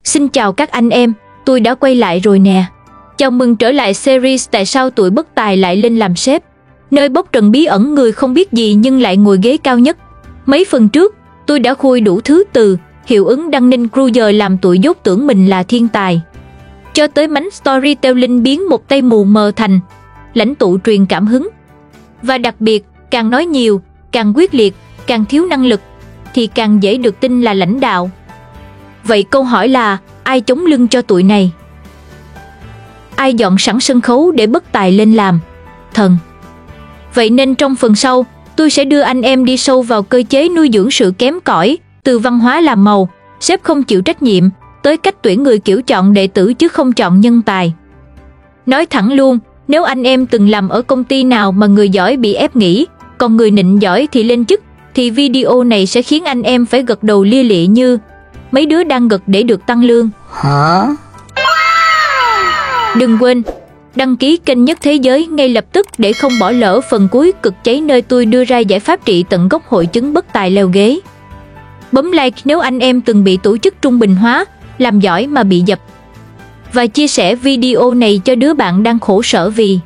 Xin chào các anh em, tôi đã quay lại rồi nè. Chào mừng trở lại series Tại sao tụi bất tài lại lên làm sếp, nơi bóc trần bí ẩn người không biết gì nhưng lại ngồi ghế cao nhất. Mấy phần trước, tôi đã khui đủ thứ từ hiệu ứng đăng ninh cruiser làm tụi dốt tưởng mình là thiên tài, cho tới mánh storytelling biến một tay mù mờ thành lãnh tụ truyền cảm hứng. Và đặc biệt, càng nói nhiều, càng quyết liệt, càng thiếu năng lực, thì càng dễ được tin là lãnh đạo. Vậy câu hỏi là, ai chống lưng cho tụi này? Ai dọn sẵn sân khấu để bất tài lên làm? Thần. Vậy nên trong phần sau, tôi sẽ đưa anh em đi sâu vào cơ chế nuôi dưỡng sự kém cỏi, từ văn hóa làm màu, sếp không chịu trách nhiệm, tới cách tuyển người kiểu chọn đệ tử chứ không chọn nhân tài. Nói thẳng luôn, nếu anh em từng làm ở công ty nào mà người giỏi bị ép nghỉ, còn người nịnh giỏi thì lên chức, thì video này sẽ khiến anh em phải gật đầu lia lịa như mấy đứa đang gật để được tăng lương. Hả? Đừng quên đăng ký kênh Nhất Thế Giới ngay lập tức để không bỏ lỡ phần cuối cực cháy nơi tôi đưa ra giải pháp trị tận gốc hội chứng bất tài leo ghế. Bấm like nếu anh em từng bị tổ chức trung bình hóa, làm giỏi mà bị dập. Và chia sẻ video này cho đứa bạn đang khổ sở vì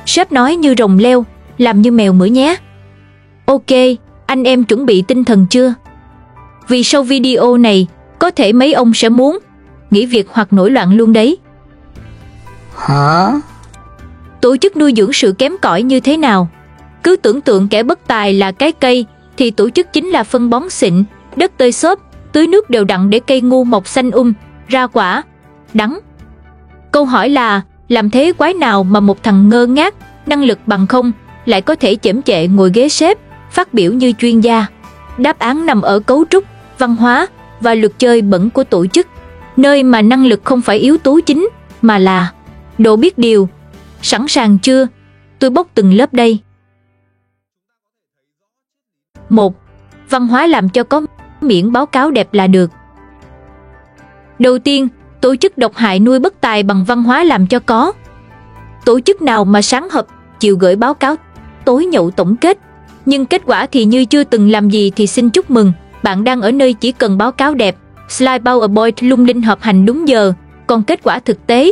sếp nói như rồng leo, làm như mèo mửa nhé. Ok, anh em chuẩn bị tinh thần chưa? Vì sau video này, có thể mấy ông sẽ muốn nghỉ việc hoặc nổi loạn luôn đấy. Hả? Tổ chức nuôi dưỡng sự kém cỏi như thế nào? Cứ tưởng tượng kẻ bất tài là cái cây, thì tổ chức chính là phân bón xịn, đất tơi xốp, tưới nước đều đặn để cây ngu mọc xanh ra quả đắng. Câu hỏi là, làm thế quái nào mà một thằng ngơ ngác, năng lực bằng không, lại có thể chễm chệ ngồi ghế sếp, phát biểu như chuyên gia? Đáp án nằm ở cấu trúc, văn hóa và luật chơi bẩn của tổ chức, nơi mà năng lực không phải yếu tố chính, mà là độ biết điều. Sẵn sàng chưa? Tôi bóc từng lớp đây. 1. Văn hóa làm cho có miễn báo cáo đẹp là được. Đầu tiên, tổ chức độc hại nuôi bất tài bằng văn hóa làm cho có. Tổ chức nào mà sáng họp, chiều gửi báo cáo, tối nhậu tổng kết, nhưng kết quả thì như chưa từng làm gì thì xin chúc mừng, bạn đang ở nơi chỉ cần báo cáo đẹp, slide PowerPoint lung linh hợp hành đúng giờ, còn kết quả thực tế,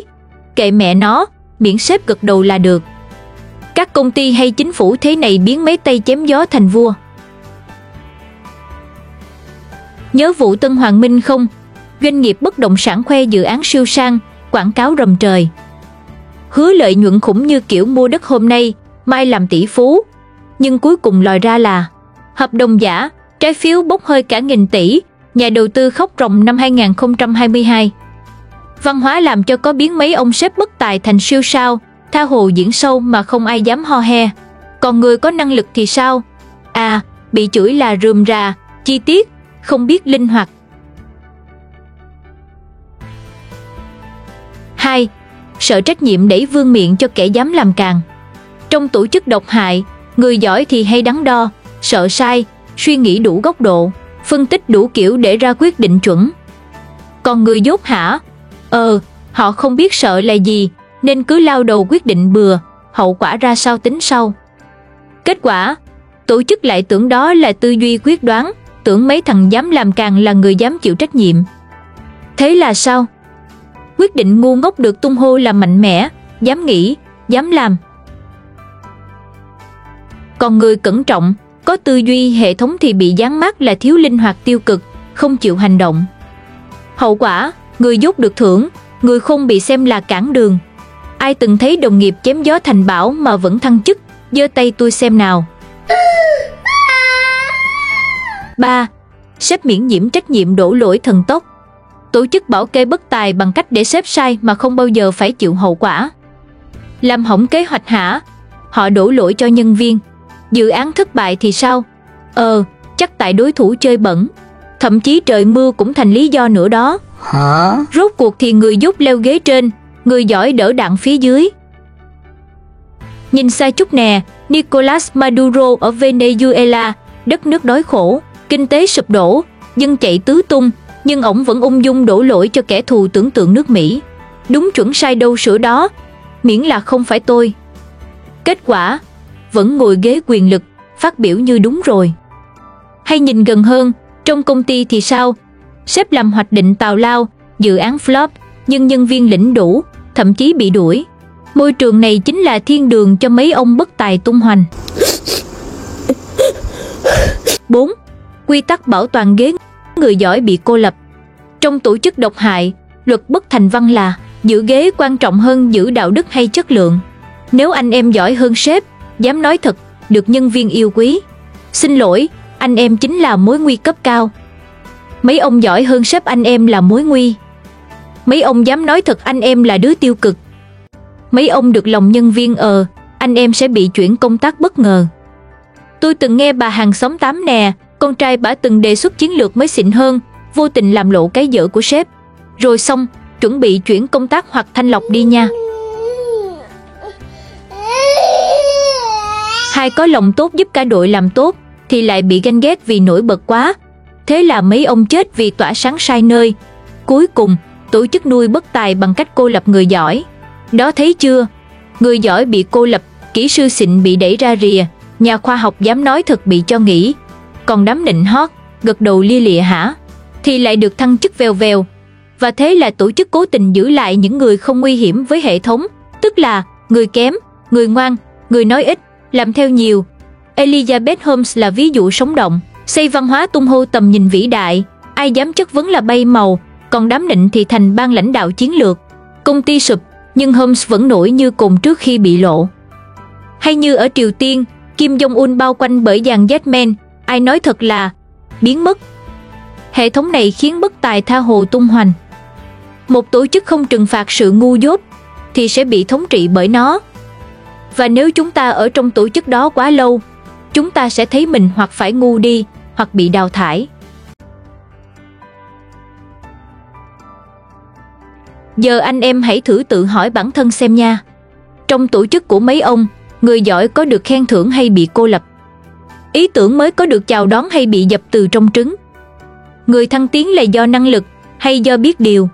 kệ mẹ nó, miễn sếp gật đầu là được. Các công ty hay chính phủ thế này biến mấy tay chém gió thành vua. Nhớ vụ Tân Hoàng Minh không? Doanh nghiệp bất động sản khoe dự án siêu sang, quảng cáo rầm trời, hứa lợi nhuận khủng như kiểu mua đất hôm nay, mai làm tỷ phú. Nhưng cuối cùng lòi ra là hợp đồng giả, trái phiếu bốc hơi cả nghìn tỷ, nhà đầu tư khóc ròng năm 2022. Văn hóa làm cho có biến mấy ông sếp bất tài thành siêu sao, tha hồ diễn sâu mà không ai dám ho he. Còn người có năng lực thì sao? À, bị chửi là rườm rà, chi tiết, không biết linh hoạt. 2. Sợ trách nhiệm đẩy vương miện cho kẻ dám làm càng. Trong tổ chức độc hại, người giỏi thì hay đắn đo, sợ sai, suy nghĩ đủ góc độ, phân tích đủ kiểu để ra quyết định chuẩn. Còn người dốt hả? Họ không biết sợ là gì, nên cứ lao đầu quyết định bừa, hậu quả ra sao tính sau. Kết quả, tổ chức lại tưởng đó là tư duy quyết đoán, tưởng mấy thằng dám làm càng là người dám chịu trách nhiệm. Thế là sao? Quyết định ngu ngốc được tung hô là mạnh mẽ, dám nghĩ, dám làm. Còn người cẩn trọng, có tư duy hệ thống thì bị dán mác là thiếu linh hoạt tiêu cực, không chịu hành động. Hậu quả, người dốt được thưởng, người khôn bị xem là cản đường. Ai từng thấy đồng nghiệp chém gió thành bão mà vẫn thăng chức, giơ tay tôi xem nào. 3. Sếp miễn nhiễm trách nhiệm đổ lỗi thần tốc. Tổ chức bảo kê bất tài bằng cách để sếp sai mà không bao giờ phải chịu hậu quả. Làm hỏng kế hoạch hả? Họ đổ lỗi cho nhân viên. Dự án thất bại thì sao? Chắc tại đối thủ chơi bẩn. Thậm chí trời mưa cũng thành lý do nữa đó. Hả? Rốt cuộc thì người dốt leo ghế trên, người giỏi đỡ đạn phía dưới. Nhìn xa chút nè, Nicolas Maduro ở Venezuela, đất nước đói khổ, kinh tế sụp đổ, dân chạy tứ tung, nhưng ổng vẫn ung dung đổ lỗi cho kẻ thù tưởng tượng nước Mỹ. Đúng chuẩn sai đâu sửa đó, miễn là không phải tôi. Kết quả, vẫn ngồi ghế quyền lực, phát biểu như đúng rồi. Hay nhìn gần hơn, trong công ty thì sao? Sếp làm hoạch định tào lao, dự án flop, nhưng nhân viên lĩnh đủ, thậm chí bị đuổi. Môi trường này chính là thiên đường cho mấy ông bất tài tung hoành. 4. Quy tắc bảo toàn ghế người giỏi bị cô lập. Trong tổ chức độc hại, luật bất thành văn là giữ ghế quan trọng hơn giữ đạo đức hay chất lượng. Nếu anh em giỏi hơn sếp, dám nói thật, được nhân viên yêu quý, xin lỗi, anh em chính là mối nguy cấp cao. Mấy ông giỏi hơn sếp anh em là mối nguy. Mấy ông dám nói thật anh em là đứa tiêu cực. Mấy ông được lòng nhân viên anh em sẽ bị chuyển công tác bất ngờ. Tôi từng nghe bà hàng xóm Tám nè, con trai bả từng đề xuất chiến lược mới xịn hơn, vô tình làm lộ cái dở của sếp. Rồi xong, chuẩn bị chuyển công tác hoặc thanh lọc đi nha. 2. Có lòng tốt giúp cả đội làm tốt, thì lại bị ganh ghét vì nổi bật quá. Thế là mấy ông chết vì tỏa sáng sai nơi. Cuối cùng, tổ chức nuôi bất tài bằng cách cô lập người giỏi. Đó thấy chưa? Người giỏi bị cô lập, kỹ sư xịn bị đẩy ra rìa, nhà khoa học dám nói thật bị cho nghỉ. Còn đám nịnh hót, gật đầu lia lịa hả? Thì lại được thăng chức vèo vèo. Và thế là tổ chức cố tình giữ lại những người không nguy hiểm với hệ thống, tức là người kém, người ngoan, người nói ít, làm theo nhiều. Elizabeth Holmes là ví dụ sống động, xây văn hóa tung hô tầm nhìn vĩ đại, ai dám chất vấn là bay màu, còn đám nịnh thì thành ban lãnh đạo chiến lược. Công ty sụp, nhưng Holmes vẫn nổi như cồn trước khi bị lộ. Hay như ở Triều Tiên, Kim Jong-un bao quanh bởi dàn Jetman, ai nói thật là biến mất. Hệ thống này khiến bất tài tha hồ tung hoành. Một tổ chức không trừng phạt sự ngu dốt thì sẽ bị thống trị bởi nó. Và nếu chúng ta ở trong tổ chức đó quá lâu, chúng ta sẽ thấy mình hoặc phải ngu đi, hoặc bị đào thải. Giờ anh em hãy thử tự hỏi bản thân xem nha. Trong tổ chức của mấy ông, người giỏi có được khen thưởng hay bị cô lập? Ý tưởng mới có được chào đón hay bị dập từ trong trứng? Người thăng tiến là do năng lực hay do biết điều?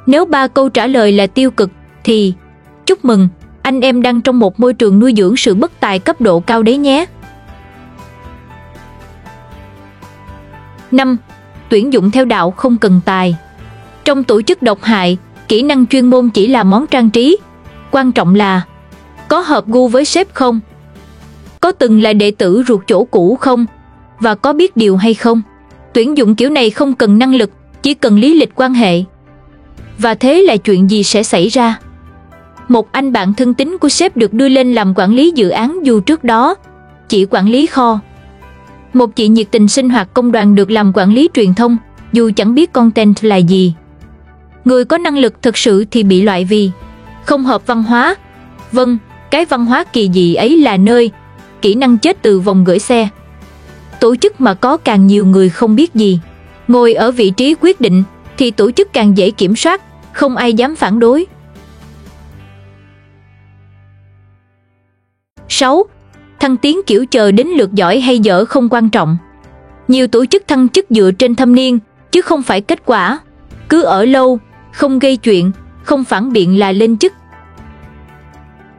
Nếu 3 câu trả lời là tiêu cực thì chúc mừng, anh em đang trong một môi trường nuôi dưỡng sự bất tài cấp độ cao đấy nhé. 5. Tuyển dụng theo đạo không cần tài. Trong tổ chức độc hại, kỹ năng chuyên môn chỉ là món trang trí. Quan trọng là có hợp gu với sếp không? Có từng là đệ tử ruột chỗ cũ không? Và có biết điều hay không? Tuyển dụng kiểu này không cần năng lực, chỉ cần lý lịch quan hệ. Và thế là chuyện gì sẽ xảy ra? Một anh bạn thân tín của sếp được đưa lên làm quản lý dự án dù trước đó chỉ quản lý kho. Một chị nhiệt tình sinh hoạt công đoàn được làm quản lý truyền thông dù chẳng biết content là gì. Người có năng lực thực sự thì bị loại vì không hợp văn hóa. Vâng, cái văn hóa kỳ dị ấy là nơi kỹ năng chết từ vòng gửi xe. Tổ chức mà có càng nhiều người không biết gì ngồi ở vị trí quyết định thì tổ chức càng dễ kiểm soát, không ai dám phản đối. 6. Thăng tiến kiểu chờ đến lượt giỏi hay dở không quan trọng. Nhiều tổ chức thăng chức dựa trên thâm niên, chứ không phải kết quả. Cứ ở lâu, không gây chuyện, không phản biện là lên chức.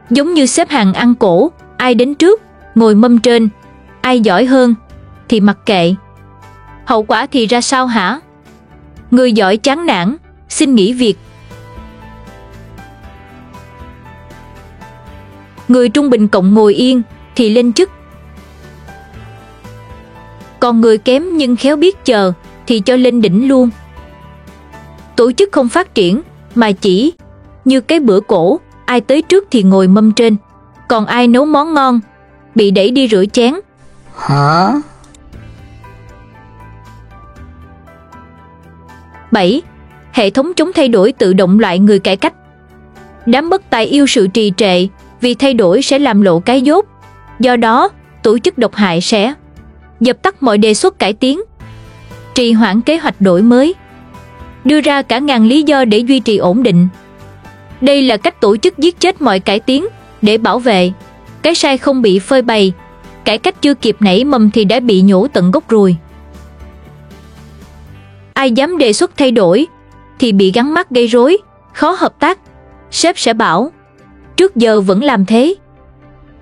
Giống như xếp hàng ăn cổ, ai đến trước, ngồi mâm trên, ai giỏi hơn, thì mặc kệ. Hậu quả thì ra sao hả? Người giỏi chán nản, xin nghỉ việc. Người trung bình cộng ngồi yên thì lên chức. Còn người kém nhưng khéo biết chờ thì cho lên đỉnh luôn. Tổ chức không phát triển mà chỉ như cái bữa cổ, ai tới trước thì ngồi mâm trên, còn ai nấu món ngon bị đẩy đi rửa chén. Hả? 7. Hệ thống chống thay đổi tự động loại người cải cách. Đám bất tài yêu sự trì trệ vì thay đổi sẽ làm lộ cái dốt. Do đó, tổ chức độc hại sẽ dập tắt mọi đề xuất cải tiến, trì hoãn kế hoạch đổi mới, đưa ra cả ngàn lý do để duy trì ổn định. Đây là cách tổ chức giết chết mọi cải tiến để bảo vệ cái sai không bị phơi bày. Cải cách chưa kịp nảy mầm thì đã bị nhổ tận gốc rồi. Ai dám đề xuất thay đổi thì bị gắn mác gây rối, khó hợp tác. Sếp sẽ bảo, trước giờ vẫn làm thế,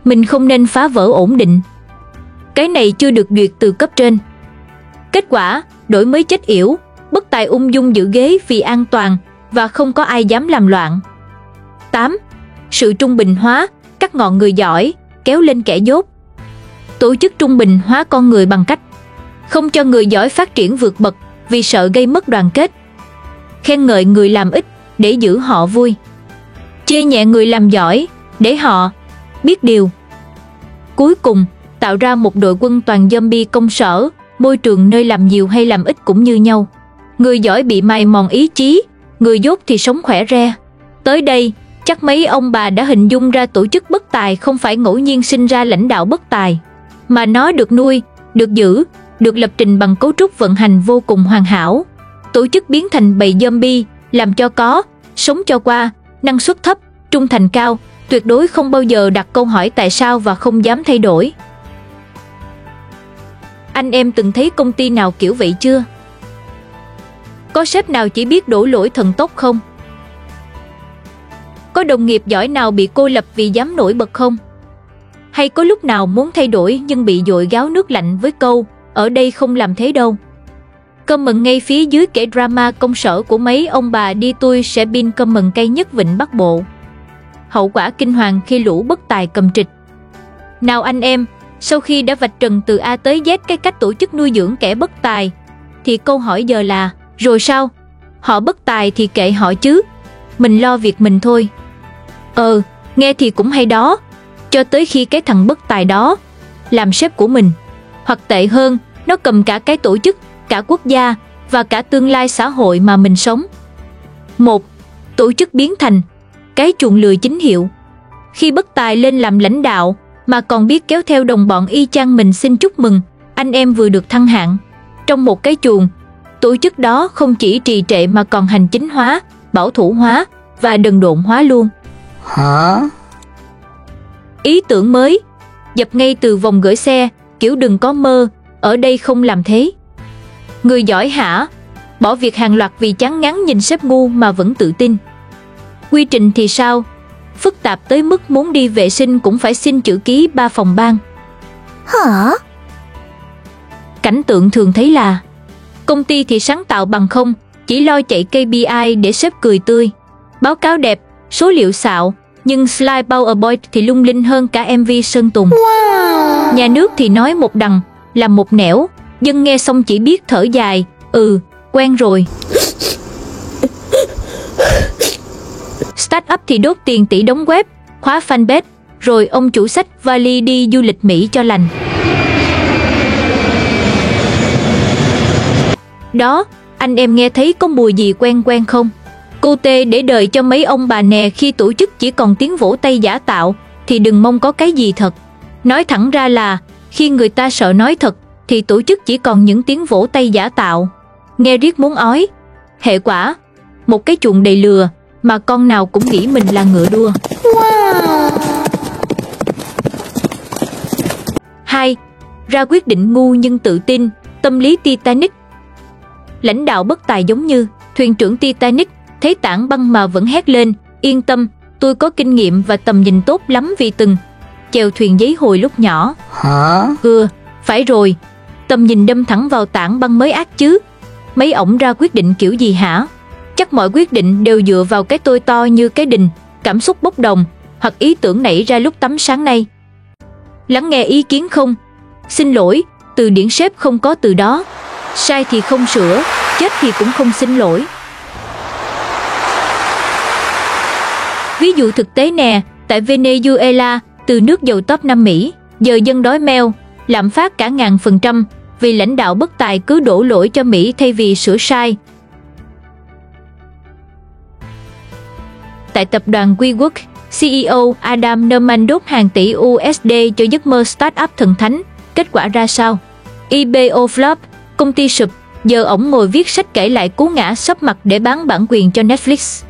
mình không nên phá vỡ ổn định. Cái này chưa được duyệt từ cấp trên. Kết quả, đổi mới chết yểu, Bất Tài ung dung giữ ghế vì an toàn và không có ai dám làm loạn. 8. Sự trung bình hóa, cắt ngọn người giỏi, kéo lên kẻ dốt. Tổ chức trung bình hóa con người bằng cách không cho người giỏi phát triển vượt bậc vì sợ gây mất đoàn kết. Khen ngợi người làm ít để giữ họ vui. Chê nhẹ người làm giỏi để họ biết điều. Cuối cùng, tạo ra một đội quân toàn zombie công sở, môi trường nơi làm nhiều hay làm ít cũng như nhau. Người giỏi bị mài mòn ý chí, người dốt thì sống khỏe re. Tới đây, chắc mấy ông bà đã hình dung ra tổ chức bất tài không phải ngẫu nhiên sinh ra lãnh đạo bất tài, mà nó được nuôi, được giữ, được lập trình bằng cấu trúc vận hành vô cùng hoàn hảo. Tổ chức biến thành bầy zombie, làm cho có, sống cho qua, năng suất thấp, trung thành cao, tuyệt đối không bao giờ đặt câu hỏi tại sao và không dám thay đổi. Anh em từng thấy công ty nào kiểu vậy chưa? Có sếp nào chỉ biết đổ lỗi thần tốc không? Có đồng nghiệp giỏi nào bị cô lập vì dám nổi bật không? Hay có lúc nào muốn thay đổi nhưng bị dội gáo nước lạnh với câu ở đây không làm thế đâu? Comment ngay phía dưới kể drama công sở của mấy ông bà đi tôi sẽ pin comment cay nhất Vịnh Bắc Bộ. Hậu quả kinh hoàng khi lũ bất tài cầm trịch. Nào anh em, sau khi đã vạch trần từ A tới Z cái cách tổ chức nuôi dưỡng kẻ bất tài, thì câu hỏi giờ là, rồi sao? Họ bất tài thì kệ họ chứ, mình lo việc mình thôi. Nghe thì cũng hay đó, cho tới khi cái thằng bất tài đó làm sếp của mình. Hoặc tệ hơn, nó cầm cả cái tổ chức, cả quốc gia và cả tương lai xã hội mà mình sống. 1. Tổ chức biến thành cái chuồng lười chính hiệu. Khi bất tài lên làm lãnh đạo mà còn biết kéo theo đồng bọn y chang mình xin chúc mừng, anh em vừa được thăng hạng. Trong một cái chuồng, tổ chức đó không chỉ trì trệ mà còn hành chính hóa, bảo thủ hóa và đần độn hóa luôn. Hả? Ý tưởng mới, dập ngay từ vòng gửi xe, kiểu đừng có mơ, ở đây không làm thế. Người giỏi hả? Bỏ việc hàng loạt vì chán ngán nhìn sếp ngu mà vẫn tự tin. Quy trình thì sao? Phức tạp tới mức muốn đi vệ sinh cũng phải xin chữ ký 3 phòng ban. Hả? Cảnh tượng thường thấy là công ty thì sáng tạo bằng không, chỉ lo chạy KPI để sếp cười tươi. Báo cáo đẹp, số liệu xạo, nhưng slide PowerPoint thì lung linh hơn cả MV Sơn Tùng. Wow. Nhà nước thì nói một đằng, làm một nẻo, dân nghe xong chỉ biết thở dài, quen rồi. Startup thì đốt tiền tỷ đóng web, khóa fanpage, rồi ông chủ xách vali đi du lịch Mỹ cho lành. Đó, anh em nghe thấy có mùi gì quen quen không? Cô Tê để đời cho mấy ông bà nè, khi tổ chức chỉ còn tiếng vỗ tay giả tạo thì đừng mong có cái gì thật. Nói thẳng ra là khi người ta sợ nói thật thì tổ chức chỉ còn những tiếng vỗ tay giả tạo. Nghe riết muốn ói. Hệ quả, một cái chuồng đầy lừa mà con nào cũng nghĩ mình là ngựa đua. Wow. 2. Ra quyết định ngu nhưng tự tin, tâm lý Titanic. Lãnh đạo bất tài giống như thuyền trưởng Titanic, thấy tảng băng mà vẫn hét lên, yên tâm, tôi có kinh nghiệm và tầm nhìn tốt lắm vì từng chèo thuyền giấy hồi lúc nhỏ. Hả? Phải rồi, tầm nhìn đâm thẳng vào tảng băng mới ác chứ. Mấy ổng ra quyết định kiểu gì hả? Chắc mọi quyết định đều dựa vào cái tôi to như cái đình, cảm xúc bốc đồng, hoặc ý tưởng nảy ra lúc tắm sáng nay. Lắng nghe ý kiến không? Xin lỗi, từ điển sếp không có từ đó. Sai thì không sửa, chết thì cũng không xin lỗi. Ví dụ thực tế nè, tại Venezuela, từ nước giàu top 5 Mỹ, giờ dân đói meo, lạm phát cả 1000% vì lãnh đạo bất tài cứ đổ lỗi cho Mỹ thay vì sửa sai. Tại tập đoàn WeWork, CEO Adam Neumann đốt hàng tỷ USD cho giấc mơ startup thần thánh. Kết quả ra sao? eBay flop, công ty sụp, giờ ổng ngồi viết sách kể lại cú ngã sấp mặt để bán bản quyền cho Netflix.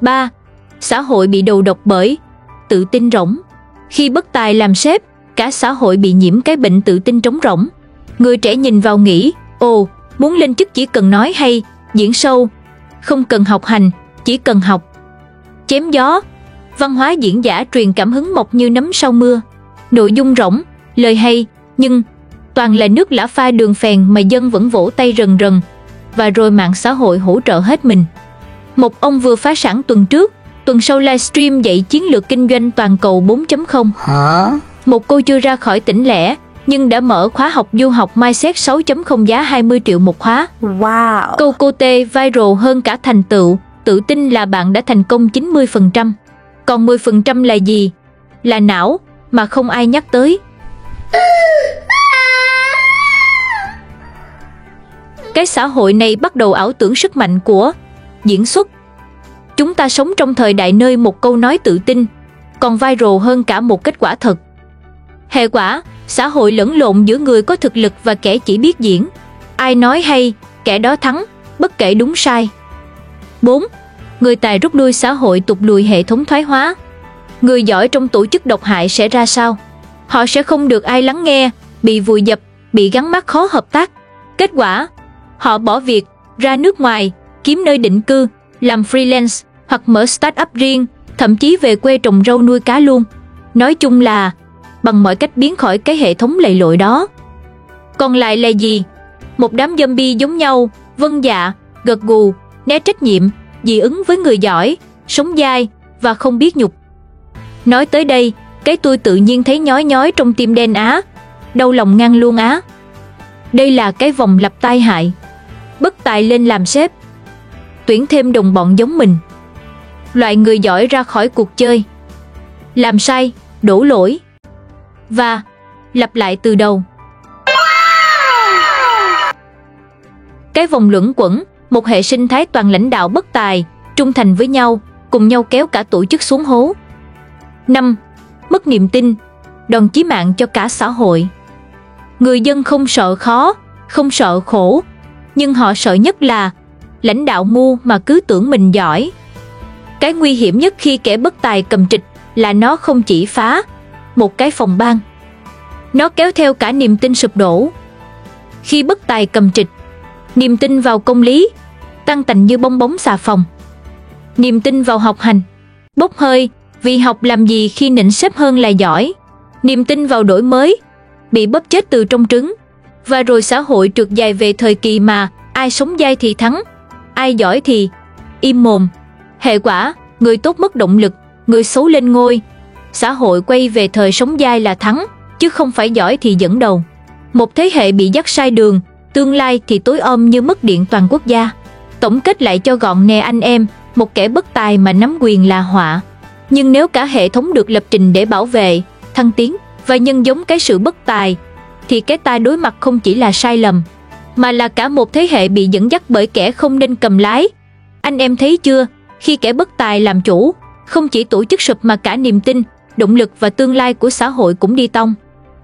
3. Xã hội bị đầu độc bởi tự tin rỗng. Khi bất tài làm sếp, cả xã hội bị nhiễm cái bệnh tự tin trống rỗng. Người trẻ nhìn vào nghĩ, muốn lên chức chỉ cần nói hay, diễn show, không cần học hành, chỉ cần học. Chém gió, văn hóa diễn giả truyền cảm hứng mọc như nấm sau mưa. Nội dung rỗng, lời hay, nhưng toàn là nước lã pha đường phèn mà dân vẫn vỗ tay rần rần, và rồi mạng xã hội hỗ trợ hết mình. Một ông vừa phá sản tuần trước, tuần sau livestream dạy chiến lược kinh doanh toàn cầu 4.0. Hả? Một cô chưa ra khỏi tỉnh lẻ, nhưng đã mở khóa học du học Mindset 6.0 giá 20 triệu một khóa. Wow. Câu cô tê viral hơn cả thành tựu, tự tin là bạn đã thành công 90%. Còn 10% là gì? Là não, mà không ai nhắc tới. Cái xã hội này bắt đầu ảo tưởng sức mạnh của diễn xuất. Chúng ta sống trong thời đại nơi một câu nói tự tin còn viral hơn cả một kết quả thật. Hệ quả, xã hội lẫn lộn giữa người có thực lực và kẻ chỉ biết diễn. Ai nói hay, kẻ đó thắng, bất kể đúng sai. 4. Người tài rút lui xã hội tụt lùi hệ thống thoái hóa. Người giỏi trong tổ chức độc hại sẽ ra sao? Họ sẽ không được ai lắng nghe, bị vùi dập, bị gắn mác khó hợp tác. Kết quả, họ bỏ việc, ra nước ngoài, kiếm nơi định cư, làm freelance hoặc mở start-up riêng, thậm chí về quê trồng rau nuôi cá luôn. Nói chung là bằng mọi cách biến khỏi cái hệ thống lầy lội đó. Còn lại là gì? Một đám zombie giống nhau, vâng dạ, gật gù, né trách nhiệm, dị ứng với người giỏi, sống dai và không biết nhục. Nói tới đây, cái tôi tự nhiên thấy nhói nhói trong tim đen á, đau lòng ngang luôn á. Đây là cái vòng lặp tai hại. Bất tài lên làm sếp, tuyển thêm đồng bọn giống mình, loại người giỏi ra khỏi cuộc chơi, làm sai, đổ lỗi và lặp lại từ đầu. Cái vòng luẩn quẩn, một hệ sinh thái toàn lãnh đạo bất tài, trung thành với nhau, cùng nhau kéo cả tổ chức xuống hố. 5. Mất niềm tin, đòn chí mạng cho cả xã hội. Người dân không sợ khó, không sợ khổ, nhưng họ sợ nhất là lãnh đạo ngu mà cứ tưởng mình giỏi. Cái nguy hiểm nhất khi kẻ bất tài cầm trịch là nó không chỉ phá một cái phòng ban, nó kéo theo cả niềm tin sụp đổ. Khi bất tài cầm trịch, niềm tin vào công lý tăng tành như bong bóng xà phòng. Niềm tin vào học hành bốc hơi, vì học làm gì khi nịnh sếp hơn là giỏi. Niềm tin vào đổi mới bị bóp chết từ trong trứng. Và rồi xã hội trượt dài về thời kỳ mà ai sống dai thì thắng, ai giỏi thì im mồm. Hệ quả, người tốt mất động lực, người xấu lên ngôi. Xã hội quay về thời sống dai là thắng, chứ không phải giỏi thì dẫn đầu. Một thế hệ bị dắt sai đường, tương lai thì tối om như mất điện toàn quốc gia. Tổng kết lại cho gọn nè anh em, một kẻ bất tài mà nắm quyền là họa. Nhưng nếu cả hệ thống được lập trình để bảo vệ, thăng tiến và nhân giống cái sự bất tài, thì cái ta đối mặt không chỉ là sai lầm, mà là cả một thế hệ bị dẫn dắt bởi kẻ không nên cầm lái. Anh em thấy chưa, khi kẻ bất tài làm chủ, không chỉ tổ chức sụp mà cả niềm tin, động lực và tương lai của xã hội cũng đi tong.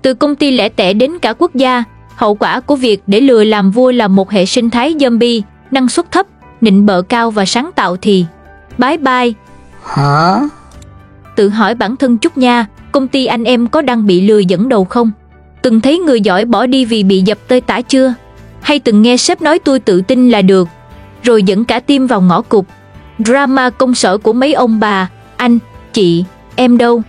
Từ công ty lẻ tẻ đến cả quốc gia, hậu quả của việc để lừa làm vua là một hệ sinh thái zombie, năng suất thấp, nịnh bợ cao và sáng tạo thì bye bye. Hả? Tự hỏi bản thân chút nha, công ty anh em có đang bị lừa dẫn đầu không? Từng thấy người giỏi bỏ đi vì bị dập tơi tả chưa? Hay từng nghe sếp nói tôi tự tin là được, rồi dẫn cả team vào ngõ cụt? Drama công sở của mấy ông bà, anh, chị, em đâu?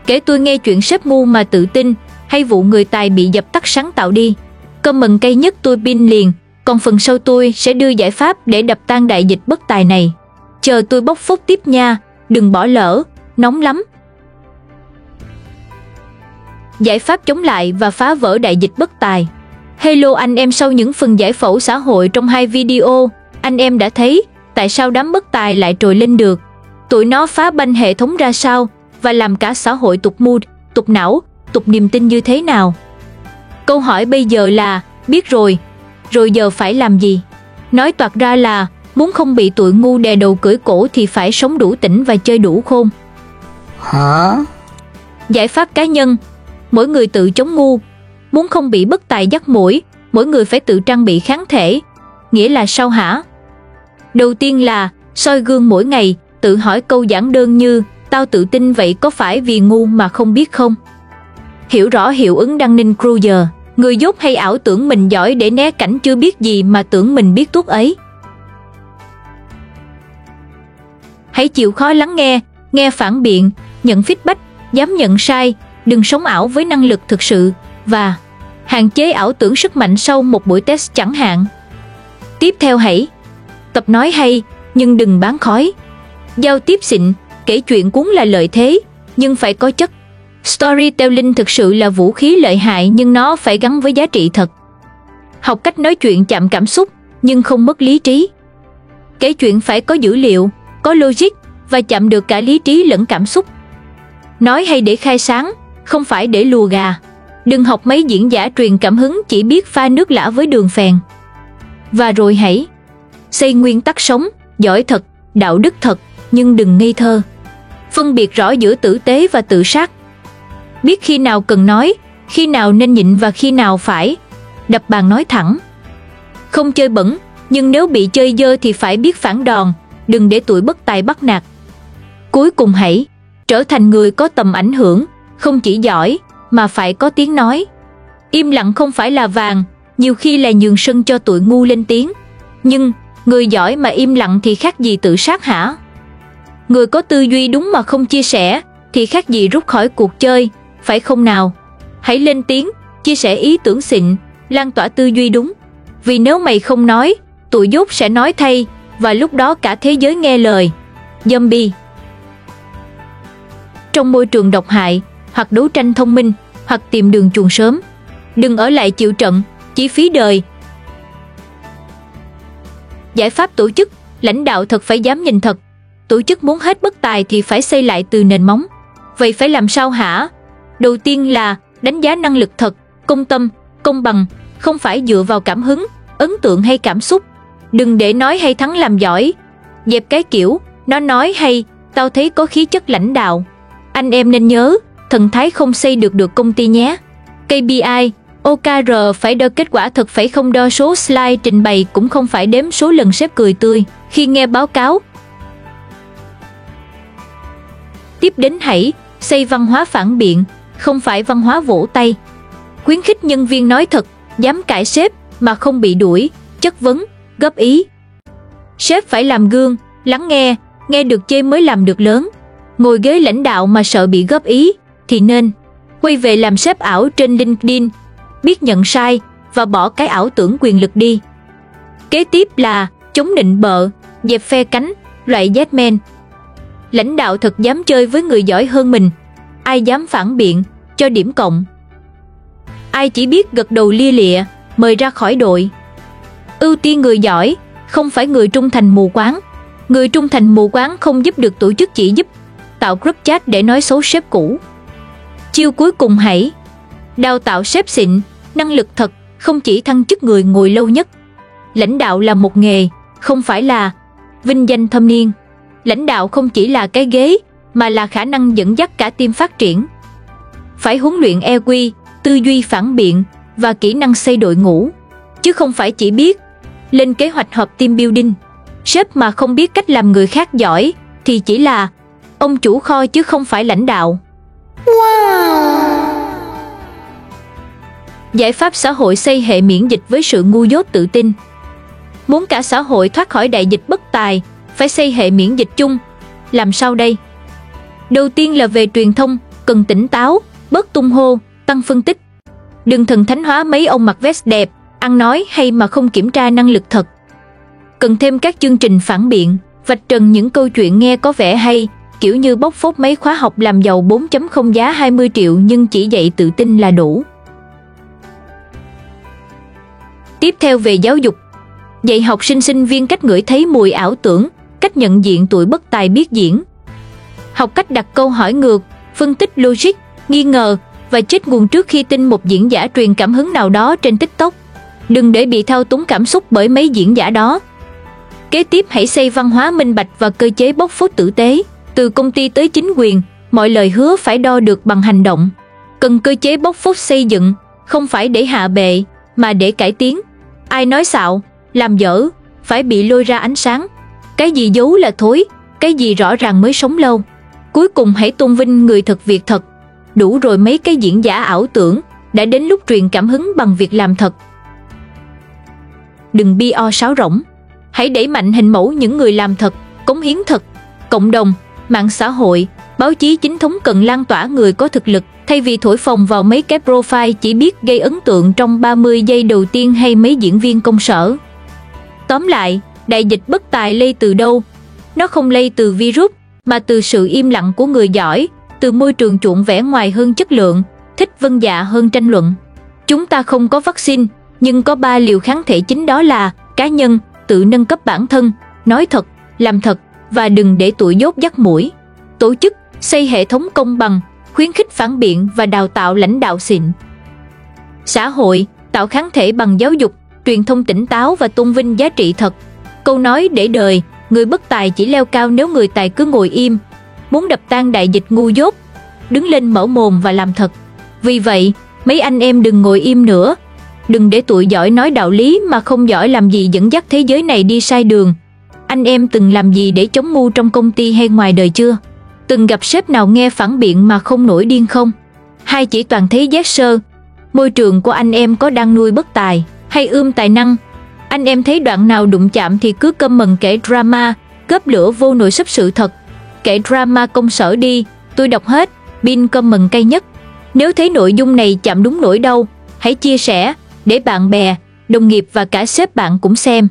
Kể tôi nghe chuyện sếp ngu mà tự tin, hay vụ người tài bị dập tắt sáng tạo đi. Comment cây nhất tôi pin liền, còn phần sau tôi sẽ đưa giải pháp để đập tan đại dịch bất tài này. Chờ tôi bóc phốt tiếp nha, đừng bỏ lỡ, nóng lắm. Giải pháp chống lại và phá vỡ đại dịch bất tài. Hello anh em, sau những phần giải phẫu xã hội trong 2 video, anh em đã thấy tại sao đám bất tài lại trồi lên được. Tụi nó phá banh hệ thống ra sao và làm cả xã hội tụt mood, tụt não, tụt niềm tin như thế nào. Câu hỏi bây giờ là, biết rồi giờ phải làm gì? Nói toạc ra là, muốn không bị tụi ngu đè đầu cưỡi cổ thì phải sống đủ tỉnh và chơi đủ khôn. Hả? Giải pháp cá nhân, mỗi người tự chống ngu. Muốn không bị bất tài dắt mũi, mỗi người phải tự trang bị kháng thể. Nghĩa là sao hả? Đầu tiên là soi gương mỗi ngày, tự hỏi câu giản đơn như tao tự tin vậy có phải vì ngu mà không biết không? Hiểu rõ hiệu ứng Dunning-Kruger, người dốt hay ảo tưởng mình giỏi để né cảnh chưa biết gì mà tưởng mình biết tuốt ấy. Hãy chịu khó lắng nghe, nghe phản biện, nhận feedback, dám nhận sai, đừng sống ảo với năng lực thực sự và hạn chế ảo tưởng sức mạnh sau một buổi test chẳng hạn. Tiếp theo hãy tập nói hay nhưng đừng bán khói. Giao tiếp xịn, kể chuyện cuốn là lợi thế, nhưng phải có chất. Storytelling thực sự là vũ khí lợi hại nhưng nó phải gắn với giá trị thật. Học cách nói chuyện chạm cảm xúc nhưng không mất lý trí. Kể chuyện phải có dữ liệu, có logic và chạm được cả lý trí lẫn cảm xúc. Nói hay để khai sáng, không phải để lùa gà. Đừng học mấy diễn giả truyền cảm hứng chỉ biết pha nước lã với đường phèn. Và rồi hãy xây nguyên tắc sống, giỏi thật, đạo đức thật, nhưng đừng ngây thơ. Phân biệt rõ giữa tử tế và tự sát. Biết khi nào cần nói, khi nào nên nhịn và khi nào phải đập bàn nói thẳng. Không chơi bẩn, nhưng nếu bị chơi dơ thì phải biết phản đòn, đừng để tụi bất tài bắt nạt. Cuối cùng hãy trở thành người có tầm ảnh hưởng, không chỉ giỏi mà phải có tiếng nói. Im lặng không phải là vàng, nhiều khi là nhường sân cho tụi ngu lên tiếng. Nhưng người giỏi mà im lặng thì khác gì tự sát hả? Người có tư duy đúng mà không chia sẻ thì khác gì rút khỏi cuộc chơi, phải không nào? Hãy lên tiếng, chia sẻ ý tưởng xịn, lan tỏa tư duy đúng. Vì nếu mày không nói, tụi dốt sẽ nói thay, và lúc đó cả thế giới nghe lời. Zombie. Trong môi trường độc hại, hoặc đấu tranh thông minh, hoặc tìm đường chuồn sớm, đừng ở lại chịu trận, chỉ phí đời. Giải pháp tổ chức, lãnh đạo thật phải dám nhìn thật. Tổ chức muốn hết bất tài thì phải xây lại từ nền móng. Vậy phải làm sao hả? Đầu tiên là đánh giá năng lực thật, công tâm, công bằng, không phải dựa vào cảm hứng, ấn tượng hay cảm xúc. Đừng để nói hay thắng làm giỏi. Dẹp cái kiểu, nó nói hay, tao thấy có khí chất lãnh đạo. Anh em nên nhớ, thần thái không xây được công ty nhé. KPI, OKR phải đo kết quả thật, phải không đo số slide trình bày, cũng không phải đếm số lần sếp cười tươi khi nghe báo cáo. Tiếp đến hãy xây văn hóa phản biện, không phải văn hóa vỗ tay. Khuyến khích nhân viên nói thật, dám cãi sếp mà không bị đuổi, chất vấn, góp ý. Sếp phải làm gương, lắng nghe được chê mới làm được lớn. Ngồi ghế lãnh đạo mà sợ bị góp ý thì nên quay về làm sếp ảo trên LinkedIn, biết nhận sai và bỏ cái ảo tưởng quyền lực đi. Kế tiếp là chống nịnh bợ, dẹp phe cánh, loại yes man. Lãnh đạo thật dám chơi với người giỏi hơn mình. Ai dám phản biện, cho điểm cộng. Ai chỉ biết gật đầu lia lịa, mời ra khỏi đội. Ưu tiên người giỏi, không phải người trung thành mù quáng. Người trung thành mù quáng không giúp được tổ chức, chỉ giúp tạo group chat để nói xấu sếp cũ. Chiêu cuối cùng hãy đào tạo sếp xịn, năng lực thật, không chỉ thăng chức người ngồi lâu nhất. Lãnh đạo là một nghề, không phải là vinh danh thâm niên. Lãnh đạo không chỉ là cái ghế, mà là khả năng dẫn dắt cả team phát triển. Phải huấn luyện EQ, tư duy phản biện và kỹ năng xây đội ngũ, chứ không phải chỉ biết lên kế hoạch họp team building. Sếp mà không biết cách làm người khác giỏi thì chỉ là ông chủ kho chứ không phải lãnh đạo. Wow. Giải pháp xã hội xây hệ miễn dịch với sự ngu dốt tự tin. Muốn cả xã hội thoát khỏi đại dịch bất tài, phải xây hệ miễn dịch chung. Làm sao đây? Đầu tiên là về truyền thông, cần tỉnh táo, bớt tung hô, tăng phân tích. Đừng thần thánh hóa mấy ông mặc vest đẹp, ăn nói hay mà không kiểm tra năng lực thật. Cần thêm các chương trình phản biện, vạch trần những câu chuyện nghe có vẻ hay, kiểu như bóc phốt mấy khóa học làm giàu 4.0 giá 20 triệu nhưng chỉ dạy tự tin là đủ. Tiếp theo về giáo dục. Dạy học sinh viên cách ngửi thấy mùi ảo tưởng, cách nhận diện tụi bất tài biết diễn. Học cách đặt câu hỏi ngược, phân tích logic, nghi ngờ và check nguồn trước khi tin một diễn giả truyền cảm hứng nào đó trên TikTok. Đừng để bị thao túng cảm xúc bởi mấy diễn giả đó. Kế tiếp hãy xây văn hóa minh bạch và cơ chế bóc phốt tử tế. Từ công ty tới chính quyền, mọi lời hứa phải đo được bằng hành động. Cần cơ chế bóc phốt xây dựng, không phải để hạ bệ, mà để cải tiến. Ai nói xạo, làm dở, phải bị lôi ra ánh sáng. Cái gì giấu là thối, cái gì rõ ràng mới sống lâu. Cuối cùng hãy tôn vinh người thật việc thật. Đủ rồi mấy cái diễn giả ảo tưởng, đã đến lúc truyền cảm hứng bằng việc làm thật. Đừng PR sáo rỗng. Hãy đẩy mạnh hình mẫu những người làm thật, cống hiến thật. Cộng đồng, mạng xã hội, báo chí chính thống cần lan tỏa người có thực lực, thay vì thổi phồng vào mấy cái profile chỉ biết gây ấn tượng trong 30 giây đầu tiên hay mấy diễn viên công sở. Tóm lại, đại dịch bất tài lây từ đâu? Nó không lây từ virus, mà từ sự im lặng của người giỏi, từ môi trường chuộng vẻ ngoài hơn chất lượng, thích vâng dạ hơn tranh luận. Chúng ta không có vaccine, nhưng có 3 liều kháng thể chính, đó là cá nhân, tự nâng cấp bản thân, nói thật, làm thật và đừng để tụi dốt dắt mũi. Tổ chức, xây hệ thống công bằng, khuyến khích phản biện và đào tạo lãnh đạo xịn. Xã hội, tạo kháng thể bằng giáo dục, truyền thông tỉnh táo và tôn vinh giá trị thật. Câu nói để đời, người bất tài chỉ leo cao nếu người tài cứ ngồi im. Muốn đập tan đại dịch ngu dốt, đứng lên mở mồm và làm thật. Vì vậy, mấy anh em đừng ngồi im nữa. Đừng để tụi giỏi nói đạo lý mà không giỏi làm gì dẫn dắt thế giới này đi sai đường. Anh em từng làm gì để chống mưu trong công ty hay ngoài đời chưa? Từng gặp sếp nào nghe phản biện mà không nổi điên không? Hay chỉ toàn thấy giác sơ? Môi trường của anh em có đang nuôi bất tài hay ươm tài năng? Anh em thấy đoạn nào đụng chạm thì cứ câm mần kể drama, góp lửa vô nồi sấp sự thật. Kể drama công sở đi, tôi đọc hết, bin comment cay nhất. Nếu thấy nội dung này chạm đúng nỗi đau, hãy chia sẻ để bạn bè, đồng nghiệp và cả sếp bạn cũng xem.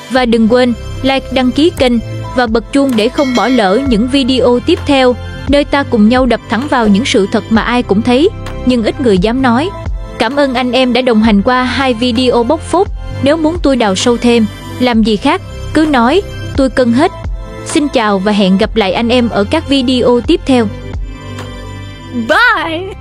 Và đừng quên like, đăng ký kênh và bật chuông để không bỏ lỡ những video tiếp theo, nơi ta cùng nhau đập thẳng vào những sự thật mà ai cũng thấy, nhưng ít người dám nói. Cảm ơn anh em đã đồng hành qua 2 video bóc phốt. Nếu muốn tôi đào sâu thêm, làm gì khác, cứ nói, tôi cân hết. Xin chào và hẹn gặp lại anh em ở các video tiếp theo. Bye!